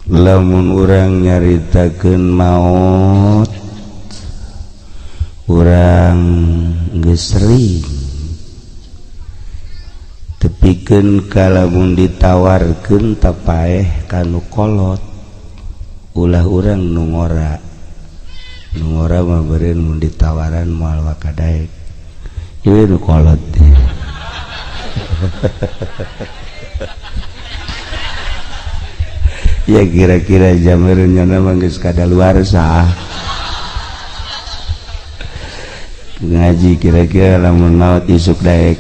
lamun urang nyaritakeun maot urang geus sering tepikeun kalamun ditawarkeun tapaeh kanu kolot ulah urang nu ngora mah beureun mun ditawaran moal wakadaek ieu nu kolot ya kira-kira jamernya nama geus kadaluarsa ngaji kira-kira lamun maot isuk daek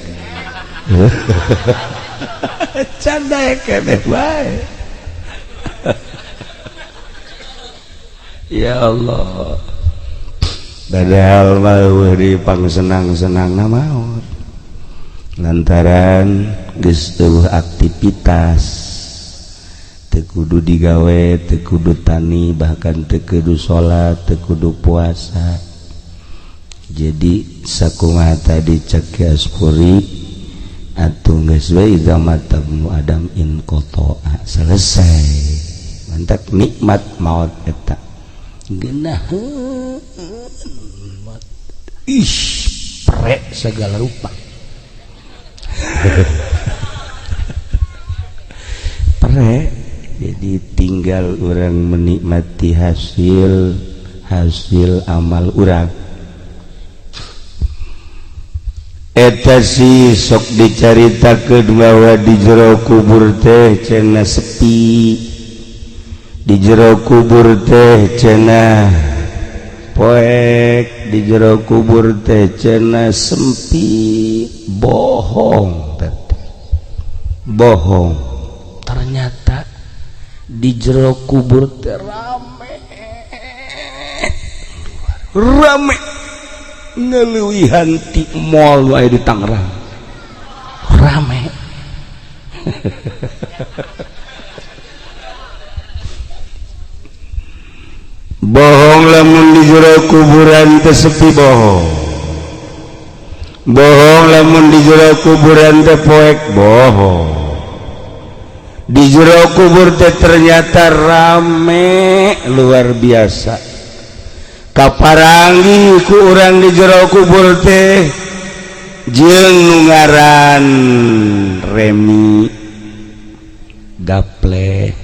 can daek keneh bae ya Allah padahal mah di pangsenang-senang maot lantaran geus teu aktivitas teu kudu digawe teu kudu tani bahkan teu kudu salat teu kudu puasa jadi sakumaha tadi cek aspuri atuh geus we idza matabnu adam in qata'a selesai mantap nikmat maut eta geunaheun pre segala rupa pre jadi tinggal orang menikmati hasil amal orang eta si sok dicaritakeun bahwa di jero kubur teh cenah sepi di jero kubur teh cenah poek di jero kubur teh cenah sempit bohong ternyata di jero kubur teh rame ngeleuwihan ti mall wae di Tangerang rame bohong lamun di jero kuburan teh sepi bohong lamun di jero kuburan teh poek bohong di jero kubur teh ternyata rame luar biasa kaparanggi ku urang di jero kubur teh jeung nu ngaran Remi gaple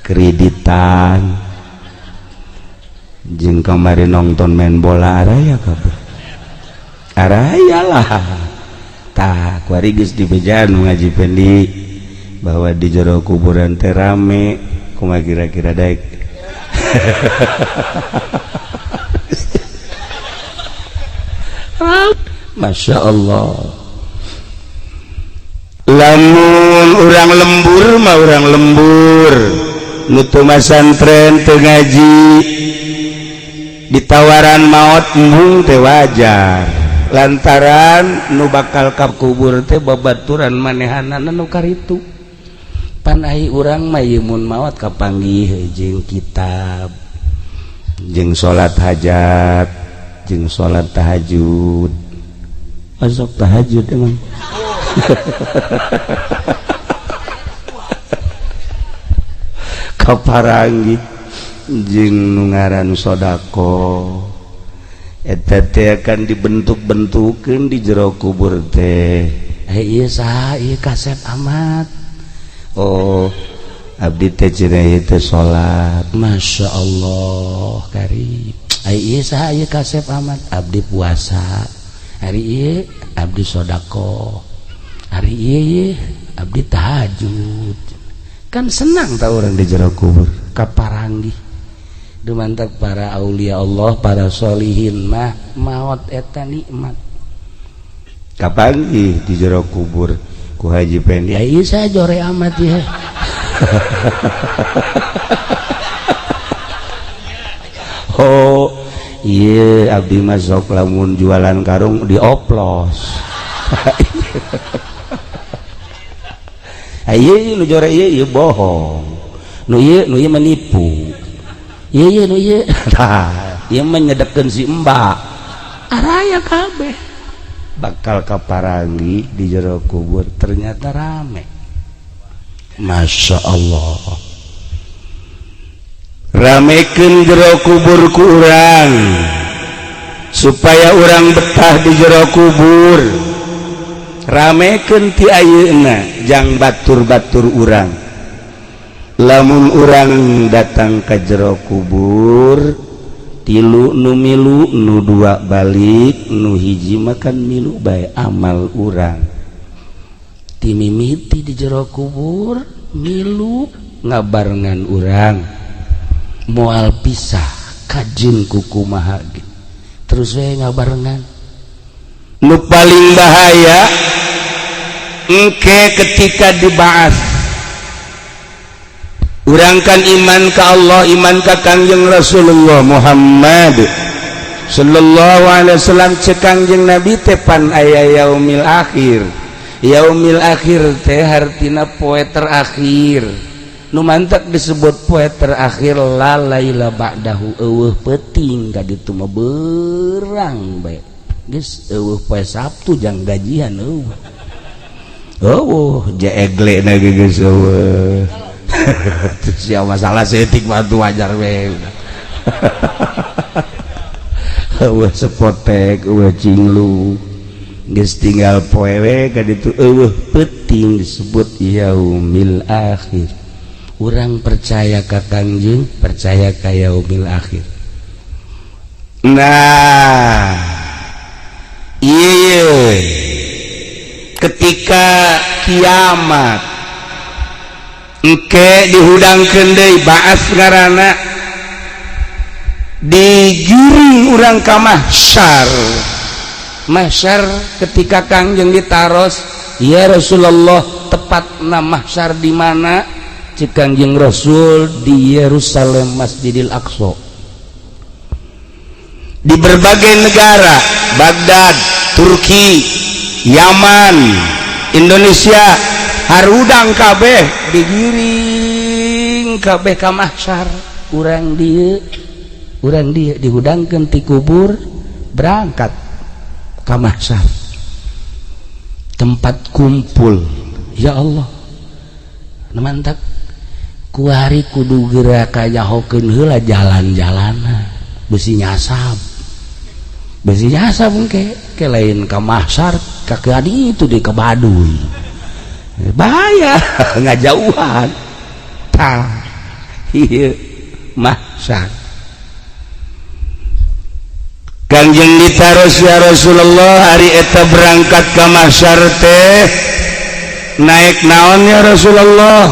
kreditan jeung kamari nonton main bola araya kabeh araya lah tah kuari geus dibejaan ngaji pendi bahwa di jero kuburan teh rame kumaha kira-kira daek Masya Allah lamun urang lembur mah urang lembur nutu masantren teu ngaji ditawaran maot embung teh wajar lantaran nu bakal ka kubur teh babaturan manehanana nu karitu pan ai urang mah mun maot kapanggih jeung kitab jeung salat hajat jeung salat tahajud masuk tahajud emang kaparanggih jeung nu ngaran sodako eta teh akan dibentuk-bentukeun di jero kubur teh ieu saha ieu kasep amat oh abdi teh cenah ieu teh salat Masya Allah karim ieu saha ieu kasep amat abdi puasa hari ieu abdi sodako hari ieu abdi tahajud kan senang tah urang di jero kubur kaparanggih dumantak para aulia Allah para solihin mah maot eta nikmat kapanggih di jero kubur ku Haji Pendi ieu saha jore amat ya oh iya abdi mah sok lamun jualan karung dioplos ieu nu jore ieu bohong nu ieu menipu ieu nu ieu tah ieu menyedekeun si Mbak araya kabeh bakal kaparangi di jero kubur ternyata rame Masya Allah ramekeun jero kubur ku urang supaya urang betah di jero kubur ramekeun ti ayeuna jang batur-batur urang lamun urang datang ka jero kubur tilu nu milu nu dua balik nu hiji makan milu bae amal urang timimiti di jero kubur milu ngabarengan urang moal pisah kajen kukumaha terus we ngabarengan nu paling bahaya engke ketika dibahas urang kan iman ka Allah iman ka Kangjeng Rasulullah Muhammad sallallahu alaihi wasallam cek Kangjeng Nabi tepan aya yaumil akhir yaumil akhir teh hartina poe terakhir nu mantap disebut poe terakhir la laila ba'dahu eueuh peuting ka ditu mah beurang bae geus eueuh poe Sabtu jang gajian eueuh jeegle na geus eueuh sia masalah setik mah tu wajar we eueuh sepotek eueuh cinglu geus tinggal poe we ka ditu eueuh peuting disebut yaumil akhir urang percaya ka Kangjeng percaya ka yaumil akhir nah iya ketika kiamat engke dihudangkeun deui ba'ats ngaranna digiring urang ka mahsyar ketika Kangjeng ditaros ya Rasulullah tepatna mahsyar di mana cik Kangjeng Rasul di Yerusalem Masjidil Aqsa di berbagai negara Baghdad Turki Yaman Indonesia harudang kabeh digiring kabeh ka mahsyar urang dieu dihudangkeun ti kubur berangkat ka mahsyar tempat kumpul ya Allah mantap kuari kudu geura kanyahokeun heula jalan-jalana beusi nyasab engke lain ka mahsyar ka kadi itu di ka Baduy bahaya ngajauhan tah ieu mahsyar Kangjeng ditaros ya Rasulullah hari eta berangkat ka mahsyar teh naik naon ya Rasulullah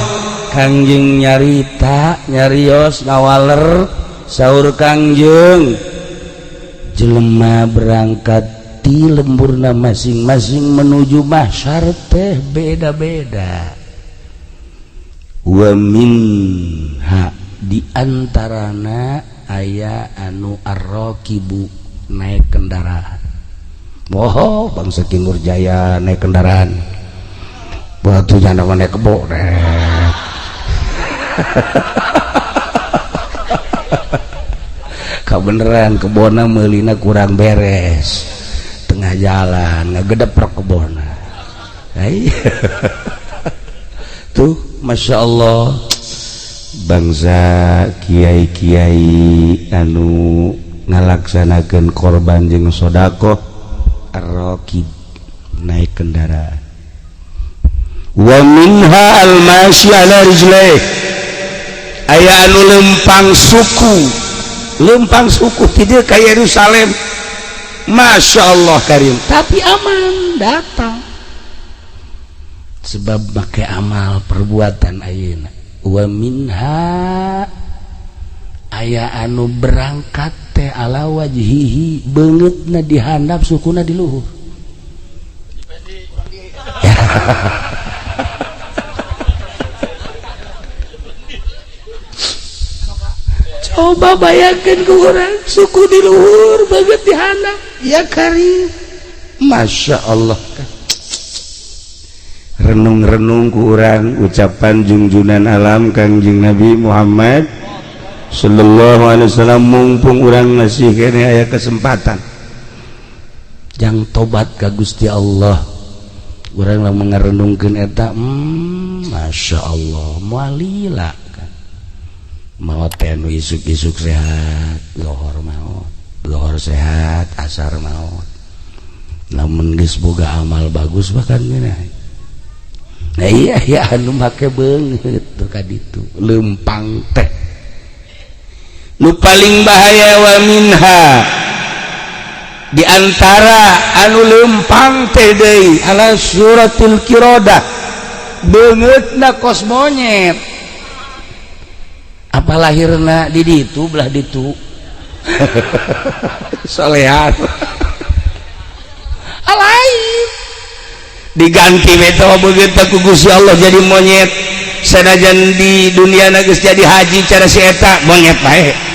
Kangjeng nyarita nyarios ngawaler saur Kangjeng jelema berangkat ti lemburna masing-masing menuju mahsyar teh beda-beda wa minha di antarana aya anu arraqibu naik kendaraan bangsa Timur Jaya naik kendaraan batu jana naik kebo kabeneran kebona meulina kurang beres tengah jalan ngagedeprok kebona tuh Masya Allah bangsa kiai-kiai anu ngalaksanakeun korban jeung sodaqoh ar-raqib naik kendaraan wa minha al-masyi ala rijlaih aya anu lempang suku tidak ka Yerusalem Masya Allah karim tapi aman datang sebab make amal perbuatan ayeuna wa minha aya anu berangkat teh ala wajhihi beungeutna di handap sukuna di luhur coba bayangkan ke orang suku di luhur banget di handap ya karim Masya Allah renung-renung ku urang ucapan junjunan alam Kangjeng Nabi Muhammad sallallahu alaihi wasallam mumpung urang masih kene aya kesempatan jang tobat ka Gusti Allah urang lamun ngarenungkeun eta Masya Allah mualila kan maot teh nu isuk-isuk sehat lohor maot lohor sehat asar maot lamun geus boga amal bagus bahkan geuna nah iya ya anu make beungeut tuh kaditu leumpang teh nu paling bahaya wa minha di antara anu leumpang teh deui ala suratul qiradah beungeutna kos monyet apa lahirna di ditu belah ditu solehan alain diganti meta begitu ku Gusti Allah jadi monyet sanajan di dunia geus jadi haji cara si eta monyet bae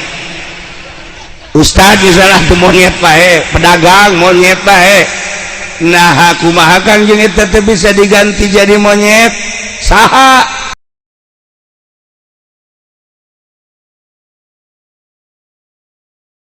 ustad misalnya tuh monyet bae pedagang monyet bae nah kumaha kang jeung eta teh bisa diganti jadi monyet saha